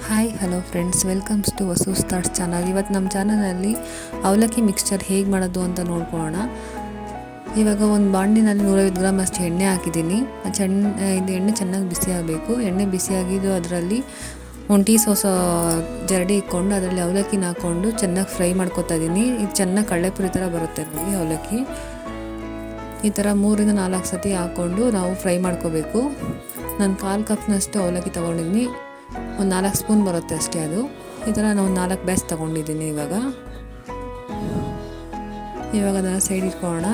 Hi hello friends, welcomes to Vasu's thoughts channel. ಇವತ್ತು ನಮ್ಮ ಚಾನಲಲ್ಲಿ ಅವಲಕ್ಕಿ ಮಿಕ್ಸ್ಚರ್ ಹೇಗೆ ಮಾಡೋದು ಅಂತ ನೋಡ್ಕೊಳ್ಳೋಣ. ಇವಾಗ ಒಂದು ಬಾಂಡಿನಲ್ಲಿ 150 ಗ್ರಾಮ್ ಅಷ್ಟು ಎಣ್ಣೆ ಹಾಕಿದ್ದೀನಿ. ಇದು ಎಣ್ಣೆ ಚೆನ್ನಾಗಿ ಬಿಸಿ ಆಗಬೇಕು. ಎಣ್ಣೆ ಬಿಸಿಯಾಗಿದ್ದು ಅದರಲ್ಲಿ ಒಂದು ಟೀ ಸೋಸ ಜರಡಿ ಇಟ್ಕೊಂಡು ಅದರಲ್ಲಿ ಅವಲಕ್ಕಿನ ಹಾಕ್ಕೊಂಡು ಚೆನ್ನಾಗಿ ಫ್ರೈ ಮಾಡ್ಕೊತಾ ಇದ್ದೀನಿ. ಇದು ಚೆನ್ನಾಗಿ ಕಳ್ಳೆಪುರಿ ಥರ ಬರುತ್ತೆ ನೋಡಿ ಅವಲಕ್ಕಿ. ಈ ಥರ 3 ರಿಂದ 4 ಸತಿ ಹಾಕ್ಕೊಂಡು ನಾವು ಫ್ರೈ ಮಾಡ್ಕೋಬೇಕು. ನಾನು 1/4 ಕಪ್ನಷ್ಟು ಅವಲಕ್ಕಿ ತೊಗೊಂಡಿದ್ದೀನಿ. ಒಂದು 4 ಸ್ಪೂನ್ ಬರುತ್ತೆ ಅಷ್ಟೇ ಅದು. ಈ ಥರ ನಾವು 4 ಬ್ಯಾಚ್ ತೊಗೊಂಡಿದ್ದೀನಿ. ಇವಾಗ ಅದನ್ನು ಸೈಡ್ ಇಟ್ಕೊಳ್ಳೋಣ.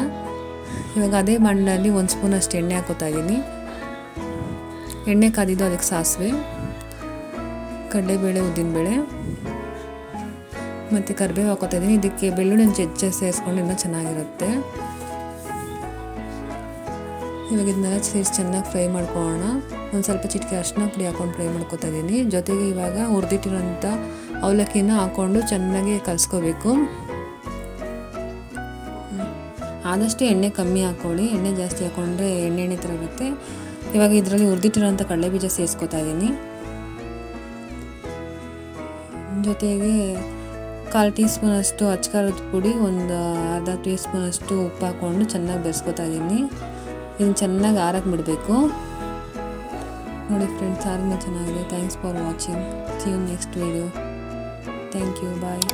ಇವಾಗ ಅದೇ ಬಾಣಲೆಯಲ್ಲಿ 1 ಸ್ಪೂನಷ್ಟು ಎಣ್ಣೆ ಹಾಕೋತಾ ಇದ್ದೀನಿ. ಎಣ್ಣೆ ಕಾದಿದ್ದು ಅದಕ್ಕೆ ಸಾಸಿವೆ, ಕಡಲೆಬೇಳೆ, ಉದ್ದಿನಬೇಳೆ ಮತ್ತು ಕರಿಬೇವು ಹಾಕೋತಾ ಇದ್ದೀನಿ. ಇದಕ್ಕೆ ಬೆಳ್ಳುಳ್ಳಿ ಜಜ್ಜಿ ಸೇರಿಸ್ಕೊಂಡು ಇನ್ನೂ ಚೆನ್ನಾಗಿರುತ್ತೆ. ಇವಾಗ ಇದನ್ನೆಲ್ಲ ಸೇರಿಸಿ ಚೆನ್ನಾಗಿ ಫ್ರೈ ಮಾಡ್ಕೊಳ್ಳೋಣ. ಒಂದು ಸ್ವಲ್ಪ ಚಿಟಿಕೆ ಅರಿಶಿನ ಪುಡಿ ಹಾಕ್ಕೊಂಡು ಫ್ರೈ ಮಾಡ್ಕೊತಾ ಇದ್ದೀನಿ. ಜೊತೆಗೆ ಇವಾಗ ಹುರಿದಿಟ್ಟಿರೋಂಥ ಅವಲಕ್ಕಿನ ಹಾಕ್ಕೊಂಡು ಚೆನ್ನಾಗಿ ಕಲಿಸ್ಕೋಬೇಕು. ಆದಷ್ಟು ಎಣ್ಣೆ ಕಮ್ಮಿ ಹಾಕ್ಕೊಳ್ಳಿ. ಎಣ್ಣೆ ಜಾಸ್ತಿ ಹಾಕ್ಕೊಂಡ್ರೆ ಎಣ್ಣೆ ಥರ ಇರುತ್ತೆ. ಇವಾಗ ಇದರಲ್ಲಿ ಹುರಿದಿಟ್ಟಿರೋಂಥ ಕಡಲೆ ಬೀಜ ಸೇರಿಸ್ಕೊತಾ ಇದ್ದೀನಿ. ಜೊತೆಗೆ 1/4 ಟೀ ಸ್ಪೂನಷ್ಟು ಅಚ್ಚಕಾರದ ಪುಡಿ, ಒಂದು ಅರ್ಧ ಟೀ ಸ್ಪೂನಷ್ಟು ಉಪ್ಪು ಹಾಕ್ಕೊಂಡು ಚೆನ್ನಾಗಿ ಬೆರೆಸ್ಕೊತಾ ಇದ್ದೀನಿ. ಇದನ್ನು ಚೆನ್ನಾಗಿ ಆರಕ್ಕೆ ಬಿಡಬೇಕು. ನೋಡಿ ಫ್ರೆಂಡ್ಸ್, ಆರಿನ ಚೆನ್ನಾಗಿದೆ. Thanks for watching. See you next video. Thank you. Bye.